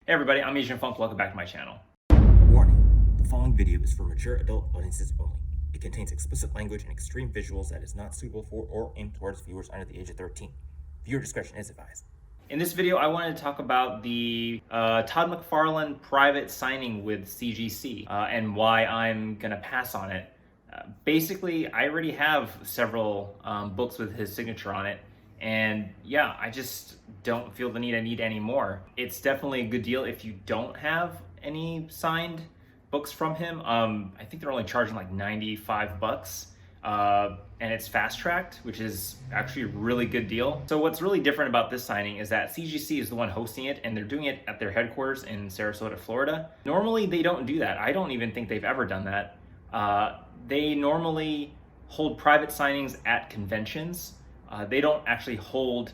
Hey everybody, I'm Asian Funk. Welcome back to my channel. Warning, the following video is for mature adult audiences only. It contains explicit language and extreme visuals that is not suitable for or aimed towards viewers under the age of 13. Viewer discretion is advised. In this video, I wanted to talk about the Todd McFarlane private signing with CGC and why I'm going to pass on it. Basically, I already have several books with his signature on it. And yeah, I just don't feel the need I need any more. It's definitely a good deal if you don't have any signed books from him. I think they're only charging like 95 bucks. And it's fast tracked, which is actually a really good deal. So what's really different about this signing is that CGC is the one hosting it, and they're doing it at their headquarters in Sarasota, Florida. Normally they don't do that. I don't even think they've ever done that. They normally hold private signings at conventions. They don't actually hold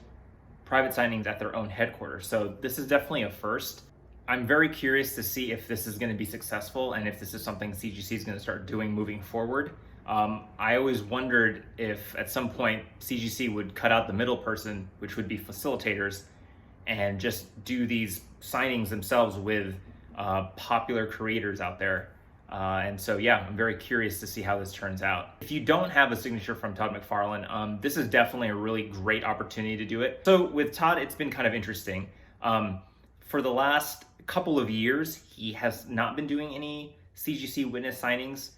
private signings at their own headquarters. So this is definitely a first. I'm very curious to see if this is going to be successful and if this is something CGC is going to start doing moving forward. I always wondered if at some point CGC would cut out the middle person, which would be facilitators, and just do these signings themselves with popular creators out there. And so, yeah, I'm very curious to see how this turns out. If you don't have a signature from Todd McFarlane, this is definitely a really great opportunity to do it. So with Todd, it's been kind of interesting. For the last couple of years, he has not been doing any CGC witness signings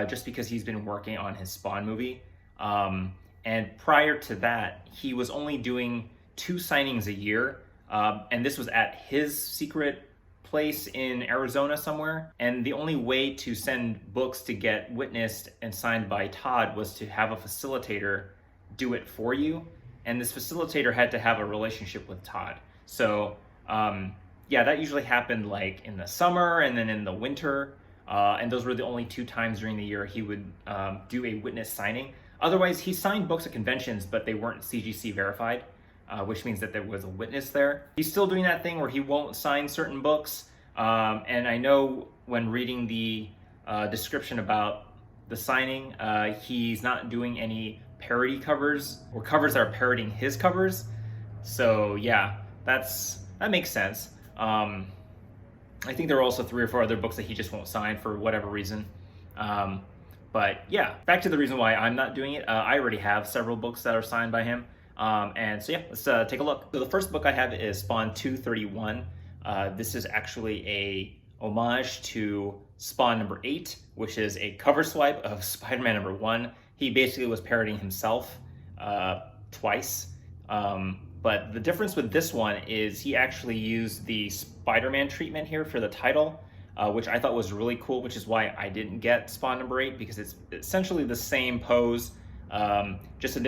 just because he's been working on his Spawn movie. And prior to that, he was only doing 2 signings a year. And this was at his secret place in Arizona somewhere, and the only way to send books to get witnessed and signed by Todd was to have a facilitator do it for you, and this facilitator had to have a relationship with Todd. So yeah, that usually happened like in the summer and then in the winter, and those were the only 2 times during the year he would do a witness signing. Otherwise, he signed books at conventions, but they weren't CGC verified. Which means that there was a witness there. He's still doing that thing where he won't sign certain books. And I know when reading the description about the signing, he's not doing any parody covers or covers that are parodying his covers. So yeah, that makes sense. I think there are also 3 or 4 other books that he just won't sign for whatever reason. But yeah, back to the reason why I'm not doing it. I already have several books that are signed by him. And so yeah, let's take a look. So the first book I have is Spawn 231. This is actually a homage to Spawn number 8, which is a cover swipe of Spider-Man number 1. He basically was parodying himself twice. But the difference with this one is he actually used the Spider-Man treatment here for the title, which I thought was really cool, which is why I didn't get Spawn number 8, because it's essentially the same pose. Just a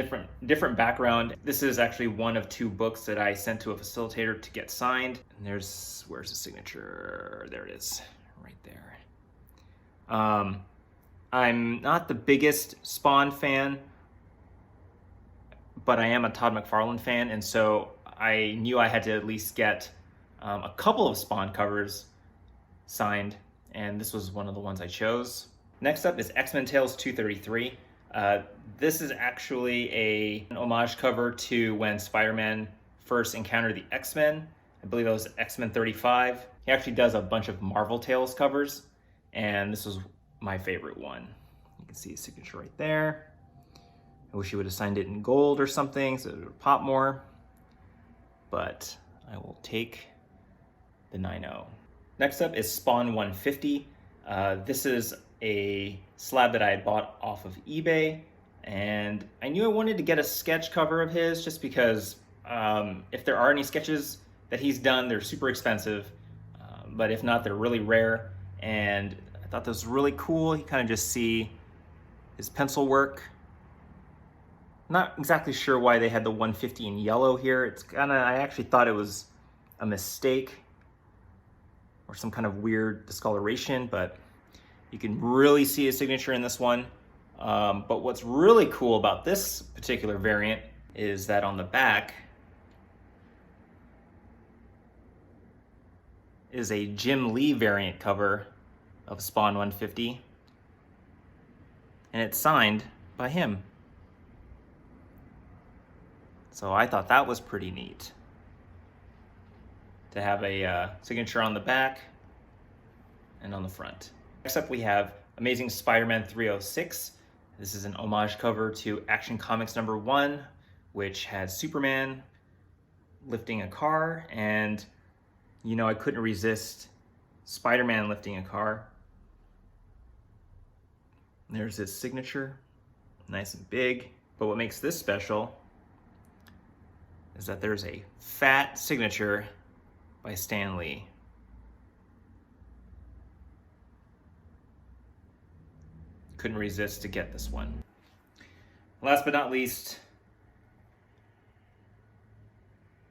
different background. This is actually one of 2 books that I sent to a facilitator to get signed. And where's the signature? There it is, right there. I'm not the biggest Spawn fan, but I am a Todd McFarlane fan, and so I knew I had to at least get a couple of Spawn covers signed, and this was one of the ones I chose. Next up is X-Men Tales 233. This is actually an homage cover to when Spider-Man first encountered the X-Men. I believe it was X-Men 35. He actually does a bunch of Marvel Tales covers, and this was my favorite one. You can see his signature right there. I wish he would have signed it in gold or something so it would pop more, but I will take the 9.0. Next up is Spawn 150. This is a slab that I had bought off of eBay, and I knew I wanted to get a sketch cover of his just because if there are any sketches that he's done, they're super expensive, but if not, they're really rare, and I thought this was really cool. You kind of just see his pencil work. Not exactly sure why they had the 150 in yellow here. It's kind of, I actually thought it was a mistake or some kind of weird discoloration, but you can really see his signature in this one. But what's really cool about this particular variant is that on the back is a Jim Lee variant cover of Spawn 150, and it's signed by him. So I thought that was pretty neat. to have a signature on the back and on the front. Next up we have Amazing Spider-Man 306. This is an homage cover to Action Comics #1, which has Superman lifting a car, and you know I couldn't resist Spider-Man lifting a car. There's his signature, nice and big. But what makes this special is that there's a fat signature by Stan Lee. Couldn't resist to get this one. Last but not least,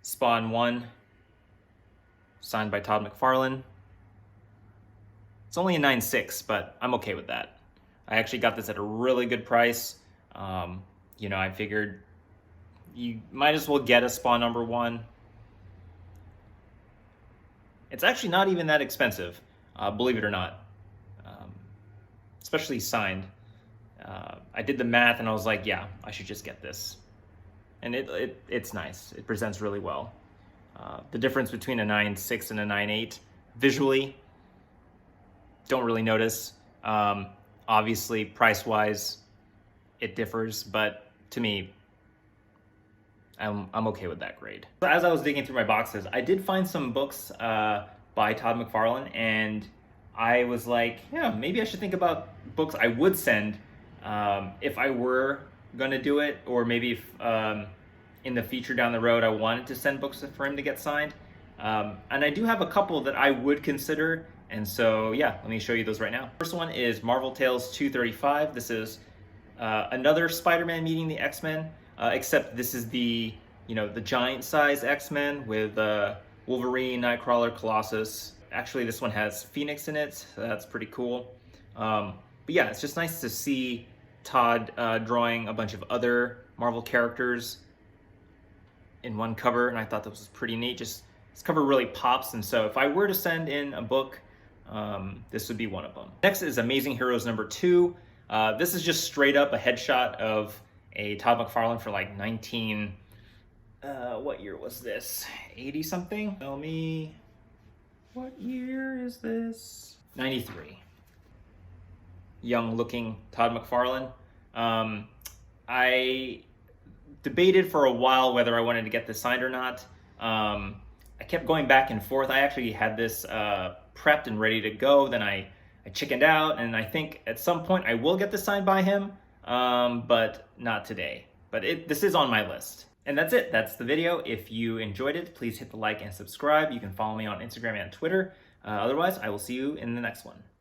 Spawn 1, signed by Todd McFarlane. It's only a 9.6, but I'm okay with that. I actually got this at a really good price. You know, I figured you might as well get a Spawn #1. It's actually not even that expensive, believe it or not, especially signed. I did the math and I was like, yeah, I should just get this. And it's nice. It presents really well. The difference between a 9.6 and a 9.8, visually, don't really notice. Obviously, price-wise, it differs, but to me, I'm okay with that grade. As I was digging through my boxes, I did find some books by Todd McFarlane, and I was like, yeah, maybe I should think about books I would send if I were gonna do it, or maybe if in the future down the road I wanted to send books for him to get signed. And I do have a couple that I would consider, and so yeah, let me show you those right now. First one is Marvel Tales 235. This is another Spider-Man meeting the X-Men, except this is the giant size X-Men with Wolverine, Nightcrawler, Colossus. Actually, this one has Phoenix in it, so that's pretty cool. But yeah, it's just nice to see Todd drawing a bunch of other Marvel characters in one cover, and I thought that was pretty neat. Just this cover really pops, and so if I were to send in a book, this would be one of them. Next is Amazing Heroes #2. This is just straight up a headshot of a Todd McFarlane for like what year was this? 80 something? Tell me, what year is this? 93. Young looking Todd McFarlane. I debated for a while whether I wanted to get this signed or not. I kept going back and forth. I actually had this prepped and ready to go. Then I chickened out, and I think at some point I will get this signed by him, but not today. But this is on my list. And that's it. That's the video. If you enjoyed it, please hit the like and subscribe. You can follow me on Instagram and Twitter. Otherwise, I will see you in the next one.